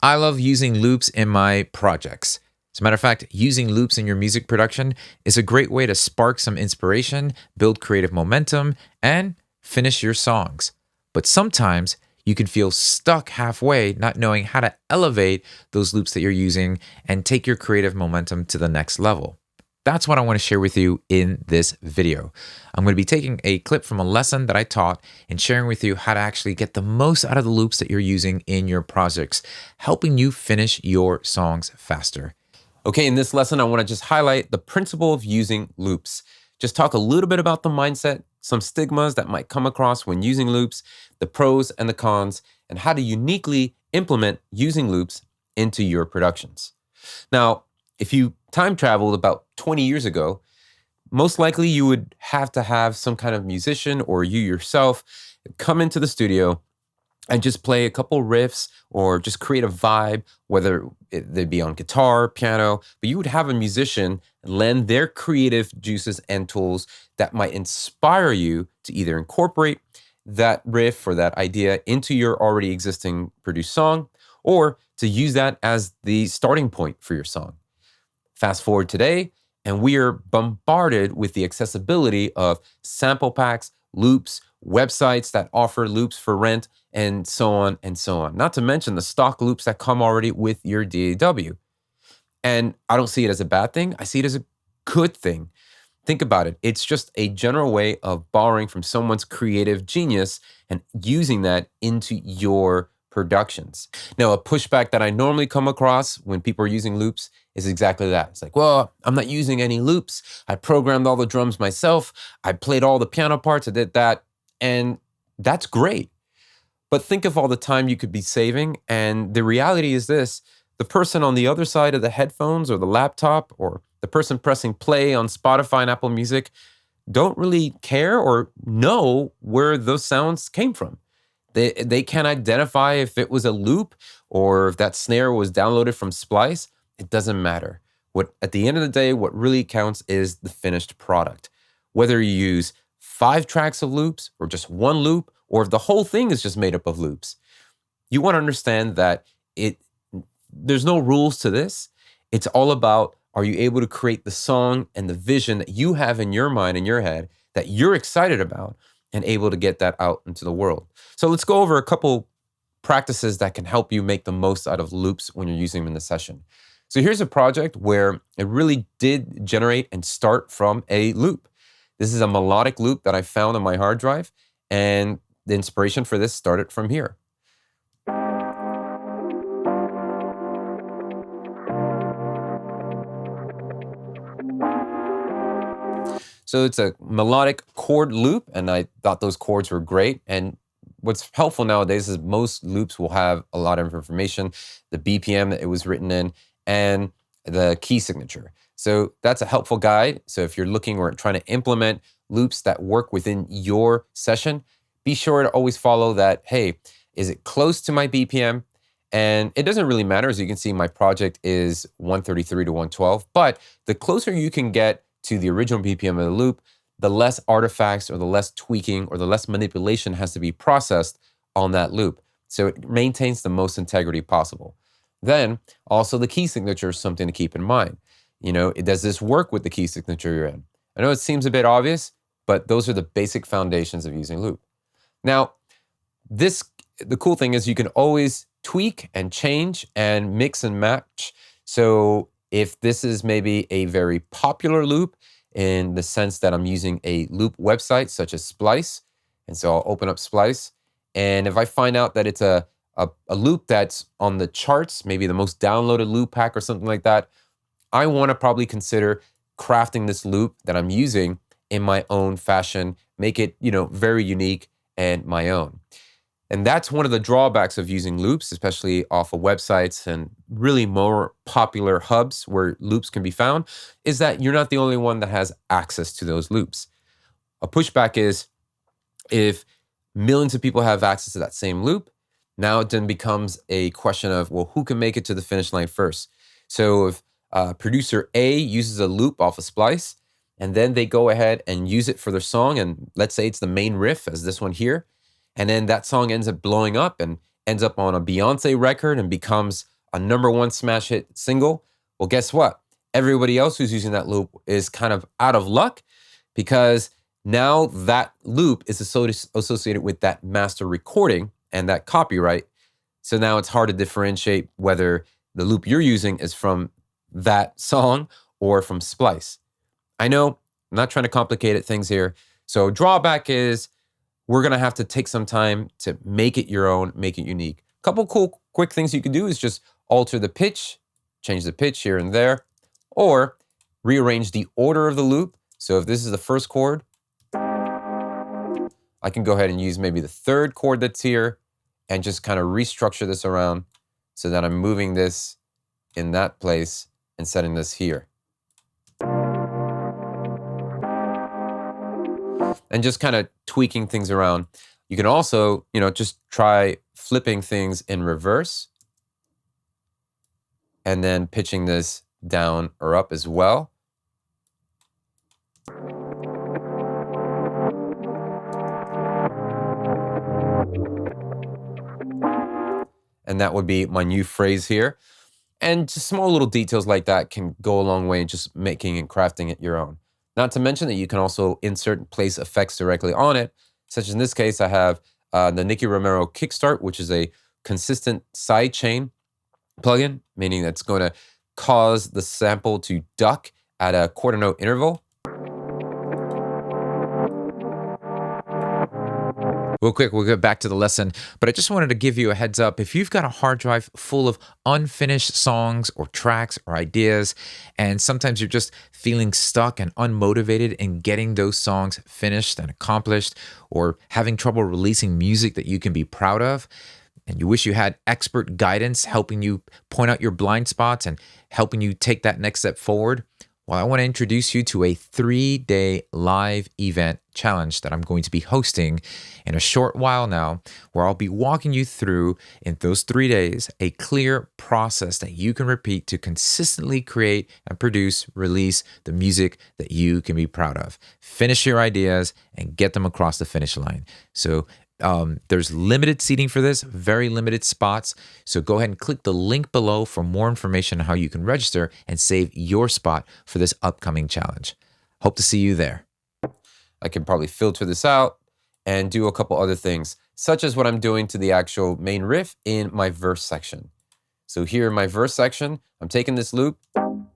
I love using loops in my projects. As a matter of fact, using loops in your music production is a great way to spark some inspiration, build creative momentum, and finish your songs. But sometimes you can feel stuck halfway, not knowing how to elevate those loops that you're using and take your creative momentum to the next level. That's what I want to share with you in this video. I'm going to be taking a clip from a lesson that I taught and sharing with you how to actually get the most out of the loops that you're using in your projects, helping you finish your songs faster. Okay, in this lesson, I want to just highlight the principle of using loops. Just talk a little bit about the mindset, some stigmas that might come across when using loops, the pros and the cons, and how to uniquely implement using loops into your productions. Now, if you time traveled about 20 years ago, most likely you would have to have some kind of musician or you yourself come into the studio and just play a couple riffs or just create a vibe, whether they'd be on guitar, piano, but you would have a musician lend their creative juices and tools that might inspire you to either incorporate that riff or that idea into your already existing produced song, or to use that as the starting point for your song. Fast forward today, and we are bombarded with the accessibility of sample packs, loops, websites that offer loops for rent, and so on and so on. Not to mention the stock loops that come already with your DAW. And I don't see it as a bad thing. I see it as a good thing. Think about it. It's just a general way of borrowing from someone's creative genius and using that into your productions. Now, a pushback that I normally come across when people are using loops is exactly that. It's like, well, I'm not using any loops. I programmed all the drums myself. I played all the piano parts. I did that. And that's great. But think of all the time you could be saving. And the reality is this: the person on the other side of the headphones or the laptop or the person pressing play on Spotify and Apple Music don't really care or know where those sounds came from. They can't identify if it was a loop or if that snare was downloaded from Splice. It doesn't matter. At the end of the day, what really counts is the finished product. Whether you use 5 tracks of loops or just one loop, or if the whole thing is just made up of loops, you want to understand that there's no rules to this. It's all about, are you able to create the song and the vision that you have in your mind, in your head, that you're excited about, and able to get that out into the world. So let's go over a couple practices that can help you make the most out of loops when you're using them in the session. So here's a project where it really did generate and start from a loop. This is a melodic loop that I found on my hard drive, and the inspiration for this started from here. So it's a melodic chord loop, and I thought those chords were great. And what's helpful nowadays is most loops will have a lot of information, the BPM that it was written in, and the key signature. So that's a helpful guide. So if you're looking or trying to implement loops that work within your session, be sure to always follow that, hey, is it close to my BPM? And it doesn't really matter. As you can see, my project is 133 to 112, but the closer you can get to the original BPM of the loop, the less artifacts or the less tweaking or the less manipulation has to be processed on that loop. So it maintains the most integrity possible. Then also the key signature is something to keep in mind. Does this work with the key signature you're in? I know it seems a bit obvious, but those are the basic foundations of using loop. Now, the cool thing is you can always tweak and change and mix and match. So if this is maybe a very popular loop in the sense that I'm using a loop website such as Splice, and so I'll open up Splice, and if I find out that it's a loop that's on the charts, maybe the most downloaded loop pack or something like that, I want to probably consider crafting this loop that I'm using in my own fashion, make it, very unique and my own. And that's one of the drawbacks of using loops, especially off of websites and really more popular hubs where loops can be found, is that you're not the only one that has access to those loops. A pushback is if millions of people have access to that same loop, now it then becomes a question of, well, who can make it to the finish line first? So if producer A uses a loop off of Splice, and then they go ahead and use it for their song, and let's say it's the main riff, as this one here, and then that song ends up blowing up and ends up on a Beyonce record and becomes a #1 smash hit single. Well, guess what? Everybody else who's using that loop is kind of out of luck because now that loop is associated with that master recording and that copyright. So now it's hard to differentiate whether the loop you're using is from that song or from Splice. I know, I'm not trying to complicate things here. So drawback is we're going to have to take some time to make it your own, make it unique. A couple cool, quick things you can do is just alter the pitch, change the pitch here and there, or rearrange the order of the loop. So if this is the first chord, I can go ahead and use maybe the third chord that's here and just kind of restructure this around so that I'm moving this in that place and setting this here. And just kind of tweaking things around. You can also, just try flipping things in reverse and then pitching this down or up as well. And that would be my new phrase here. And just small little details like that can go a long way in just making and crafting it your own. Not to mention that you can also insert and place effects directly on it, such as in this case, I have the Nicky Romero Kickstart, which is a consistent sidechain plugin, meaning that's going to cause the sample to duck at a quarter note interval. Real quick, we'll get back to the lesson, but I just wanted to give you a heads up. If you've got a hard drive full of unfinished songs or tracks or ideas, and sometimes you're just feeling stuck and unmotivated in getting those songs finished and accomplished, or having trouble releasing music that you can be proud of, and you wish you had expert guidance helping you point out your blind spots and helping you take that next step forward, well, I want to introduce you to a 3-day live event challenge that I'm going to be hosting in a short while now, where I'll be walking you through in those 3 days a clear process that you can repeat to consistently create and produce, release the music that you can be proud of. Finish your ideas and get them across the finish line. So there's limited seating for this, very limited spots. So go ahead and click the link below for more information on how you can register and save your spot for this upcoming challenge. Hope to see you there. I can probably filter this out and do a couple other things, such as what I'm doing to the actual main riff in my verse section. So here in my verse section, I'm taking this loop and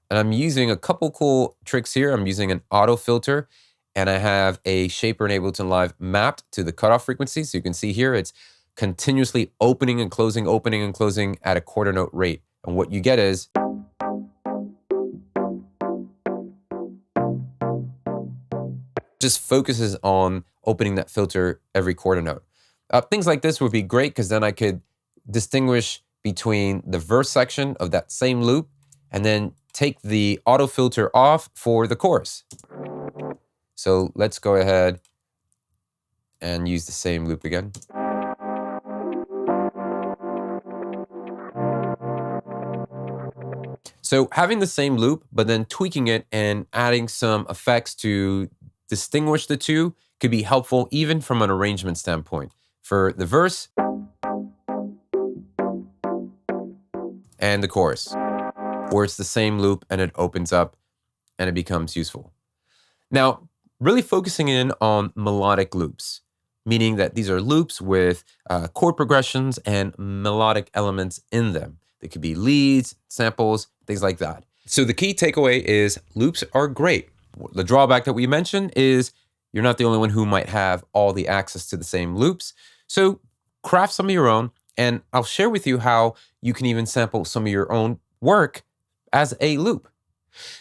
I'm using a couple cool tricks here. I'm using an auto filter, and I have a shaper in Ableton Live mapped to the cutoff frequency. So you can see here, it's continuously opening and closing at a quarter note rate. And what you get is just focuses on opening that filter every quarter note. Things like this would be great because then I could distinguish between the verse section of that same loop and then take the auto filter off for the chorus. So let's go ahead and use the same loop again. So having the same loop, but then tweaking it and adding some effects to distinguish the two could be helpful even from an arrangement standpoint. For the verse and the chorus, where it's the same loop and it opens up and it becomes useful. Now, really focusing in on melodic loops, meaning that these are loops with chord progressions and melodic elements in them. They could be leads, samples, things like that. So the key takeaway is loops are great. The drawback that we mentioned is you're not the only one who might have all the access to the same loops. So craft some of your own, and I'll share with you how you can even sample some of your own work as a loop.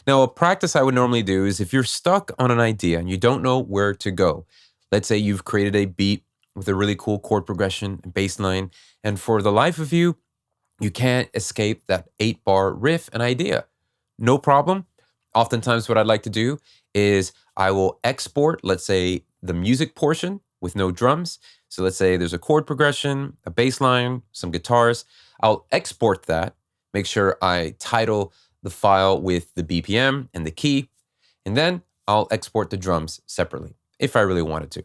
Now, a practice I would normally do is if you're stuck on an idea and you don't know where to go, let's say you've created a beat with a really cool chord progression and bass line, and for the life of you, you can't escape that 8-bar riff and idea. No problem. Oftentimes what I'd like to do is I will export, let's say, the music portion with no drums. So let's say there's a chord progression, a bass line, some guitars. I'll export that, make sure I title the file with the BPM and the key, and then I'll export the drums separately if I really wanted to.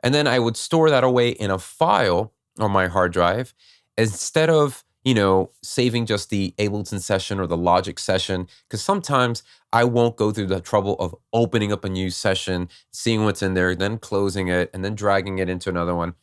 And then I would store that away in a file on my hard drive, instead of, saving just the Ableton session or the Logic session, because sometimes I won't go through the trouble of opening up a new session, seeing what's in there, then closing it, and then dragging it into another one.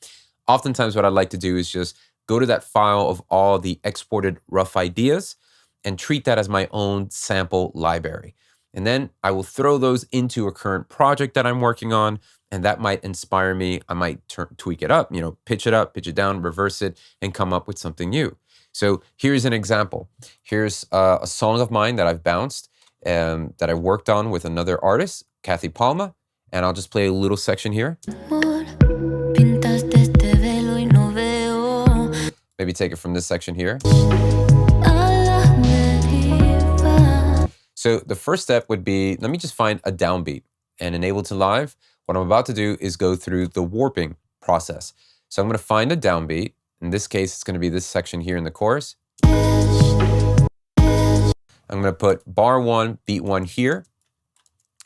Oftentimes what I'd like to do is just go to that file of all the exported rough ideas and treat that as my own sample library. And then I will throw those into a current project that I'm working on, and that might inspire me. I might tweak it up, pitch it up, pitch it down, reverse it, and come up with something new. So here's an example. Here's a song of mine that I've bounced that I worked on with another artist, Kathy Palma, and I'll just play a little section here. Maybe take it from this section here. So the first step would be, let me just find a downbeat. And in Ableton Live, what I'm about to do is go through the warping process. So I'm going to find a downbeat. In this case, it's going to be this section here in the chorus. I'm going to put bar 1, beat 1 here.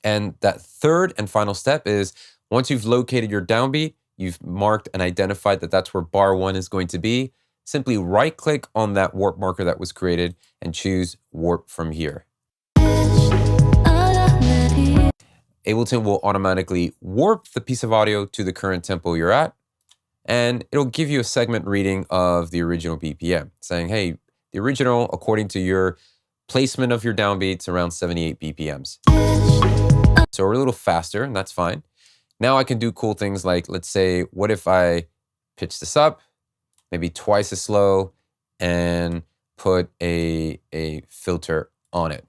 And that third and final step is, once you've located your downbeat, you've marked and identified that that's where bar 1 is going to be, simply right-click on that warp marker that was created and choose warp from here. Ableton will automatically warp the piece of audio to the current tempo you're at, and it'll give you a segment reading of the original BPM, saying, hey, the original, according to your placement of your downbeats, around 78 BPMs. So we're a little faster, and that's fine. Now I can do cool things like, let's say, what if I pitch this up, maybe twice as slow, and put a filter on it.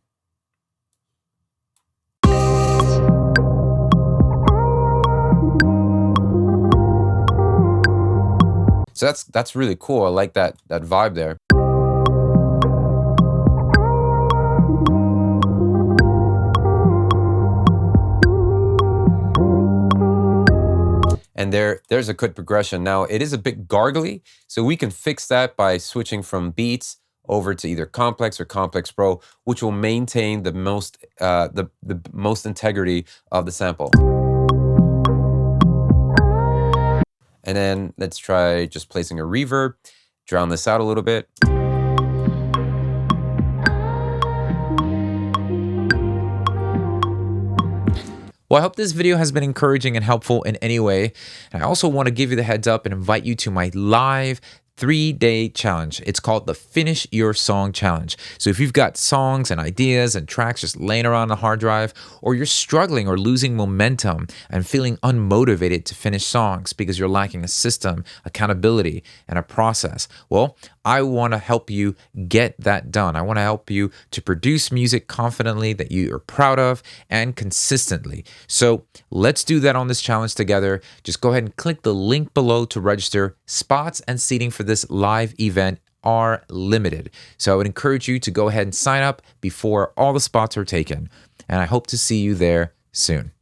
So that's really cool. I like that vibe there. And there's a good progression. Now, it is a bit gargly, so we can fix that by switching from beats over to either Complex or Complex Pro, which will maintain the most integrity of the sample. And then let's try just placing a reverb, drown this out a little bit. Well, I hope this video has been encouraging and helpful in any way. And I also want to give you the heads up and invite you to my live 3-day challenge. It's called the Finish Your Song Challenge. So if you've got songs and ideas and tracks just laying around on a hard drive, or you're struggling or losing momentum and feeling unmotivated to finish songs because you're lacking a system, accountability, and a process, well, I want to help you get that done. I want to help you to produce music confidently that you are proud of and consistently. So let's do that on this challenge together. Just go ahead and click the link below to register. Spots and seating for this live event are limited. So I would encourage you to go ahead and sign up before all the spots are taken. And I hope to see you there soon.